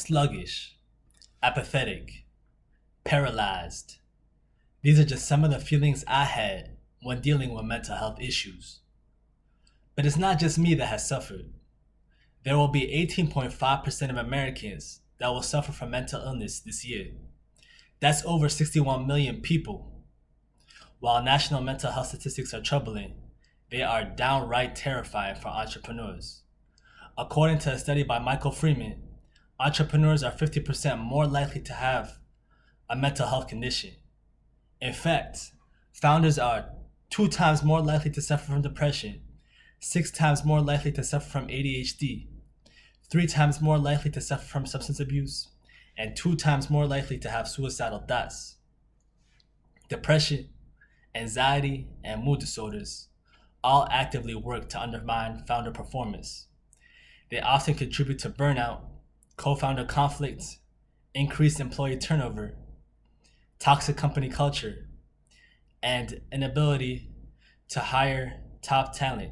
sluggish, apathetic, paralyzed. These are just some of the feelings I had when dealing with mental health issues. But it's not just me that has suffered. There will be 18.5% of Americans that will suffer from mental illness this year. That's over 61 million people. While national mental health statistics are troubling, they are downright terrifying for entrepreneurs. According to a study by Michael Freeman, entrepreneurs are 50% more likely to have a mental health condition. In fact, founders are 2 times more likely to suffer from depression, 6 times more likely to suffer from ADHD, 3 times more likely to suffer from substance abuse, and 2 times more likely to have suicidal thoughts. Depression, anxiety, and mood disorders all actively work to undermine founder performance. They often contribute to burnout, co-founder conflict, increased employee turnover, toxic company culture, and inability to hire top talent.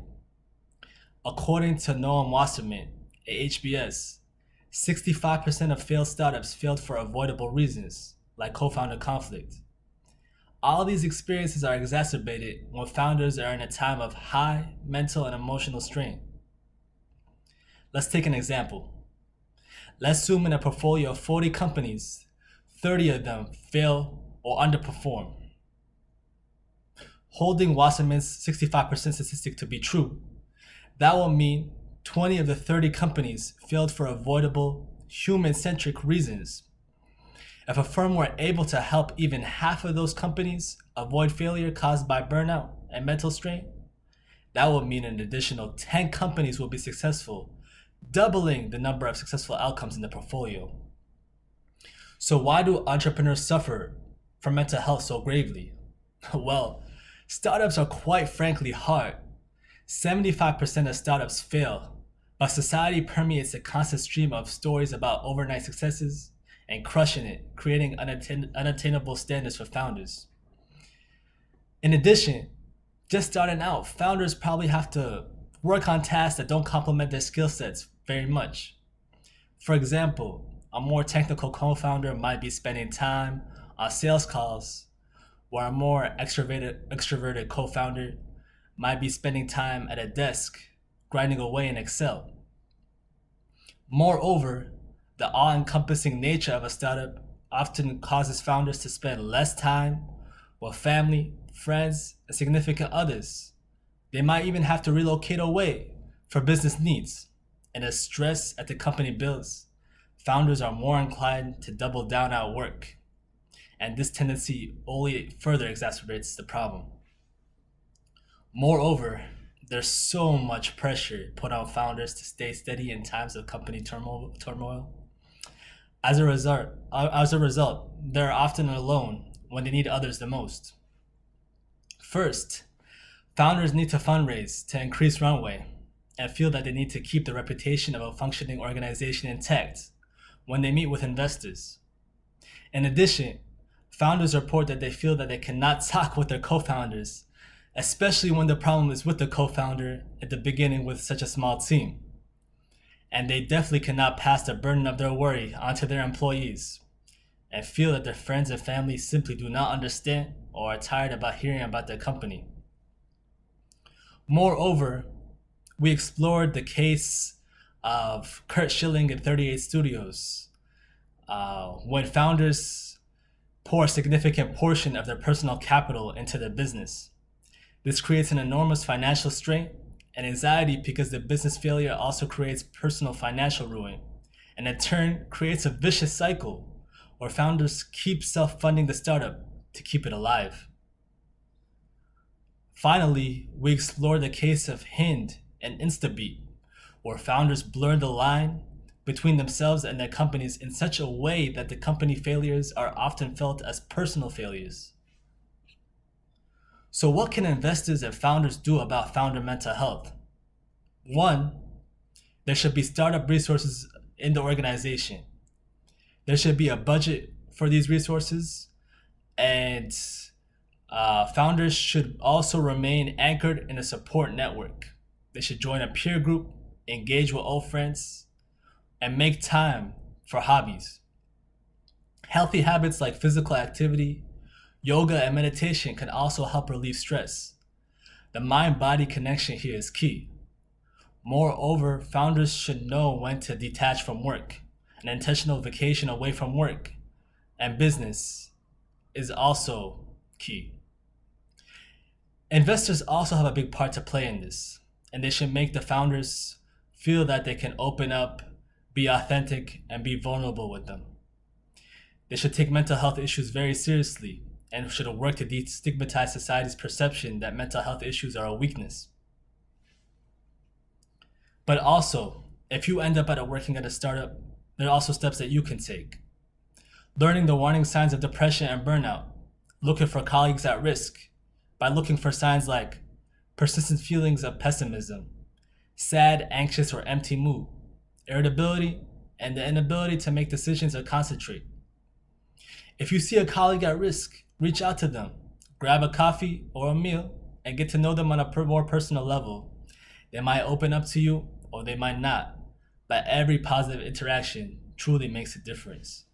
According to Noam Wasserman at HBS, 65% of failed startups failed for avoidable reasons, like co-founder conflict. All these experiences are exacerbated when founders are in a time of high mental and emotional strain. Let's take an example. Let's assume in a portfolio of 40 companies, 30 of them fail or underperform. Holding Wasserman's 65% statistic to be true, that will mean 20 of the 30 companies failed for avoidable, human-centric reasons. If a firm were able to help even half of those companies avoid failure caused by burnout and mental strain, that would mean an additional 10 companies will be successful, doubling the number of successful outcomes in the portfolio. So why do entrepreneurs suffer from mental health so gravely? Well, startups are quite frankly hard. 75% of startups fail, but society permeates a constant stream of stories about overnight successes and crushing it, creating unattainable standards for founders. In addition, just starting out, founders probably have to work on tasks that don't complement their skill sets very much. For example, a more technical co-founder might be spending time on sales calls, while a more extroverted co-founder might be spending time at a desk grinding away in Excel. Moreover, the all-encompassing nature of a startup often causes founders to spend less time with family, friends, and significant others. They might even have to relocate away for business needs. And as stress at the company builds, founders are more inclined to double down at work. And this tendency only further exacerbates the problem. Moreover, there's so much pressure put on founders to stay steady in times of company turmoil. As a result, they're often alone when they need others the most. First, founders need to fundraise to increase runway and feel that they need to keep the reputation of a functioning organization intact when they meet with investors. In addition, founders report that they feel that they cannot talk with their co-founders, especially when the problem is with the co-founder at the beginning with such a small team. And they definitely cannot pass the burden of their worry onto their employees and feel that their friends and family simply do not understand or are tired about hearing about their company. Moreover, we explored the case of Kurt Schilling and 38 Studios when founders pour a significant portion of their personal capital into their business. This creates an enormous financial strain and anxiety because the business failure also creates personal financial ruin, and in turn creates a vicious cycle where founders keep self-funding the startup to keep it alive. Finally, we explored the case of Hind and Instabeat, where founders blur the line between themselves and their companies in such a way that the company failures are often felt as personal failures. So what can investors and founders do about founder mental health? 1, there should be startup resources in the organization. There should be a budget for these resources, and founders should also remain anchored in a support network. They should join a peer group, engage with old friends, and make time for hobbies. Healthy habits like physical activity, yoga, and meditation can also help relieve stress. The mind-body connection here is key. Moreover, founders should know when to detach from work. An intentional vacation away from work and business is also key. Investors also have a big part to play in this, and they should make the founders feel that they can open up, be authentic, and be vulnerable with them. They should take mental health issues very seriously and should work to destigmatize society's perception that mental health issues are a weakness. But also, if you end up working at a startup, there are also steps that you can take. Learning the warning signs of depression and burnout, looking for colleagues at risk by looking for signs like persistent feelings of pessimism, sad, anxious, or empty mood, irritability, and the inability to make decisions or concentrate. If you see a colleague at risk, reach out to them, grab a coffee or a meal, and get to know them on a more personal level. They might open up to you or they might not, but every positive interaction truly makes a difference.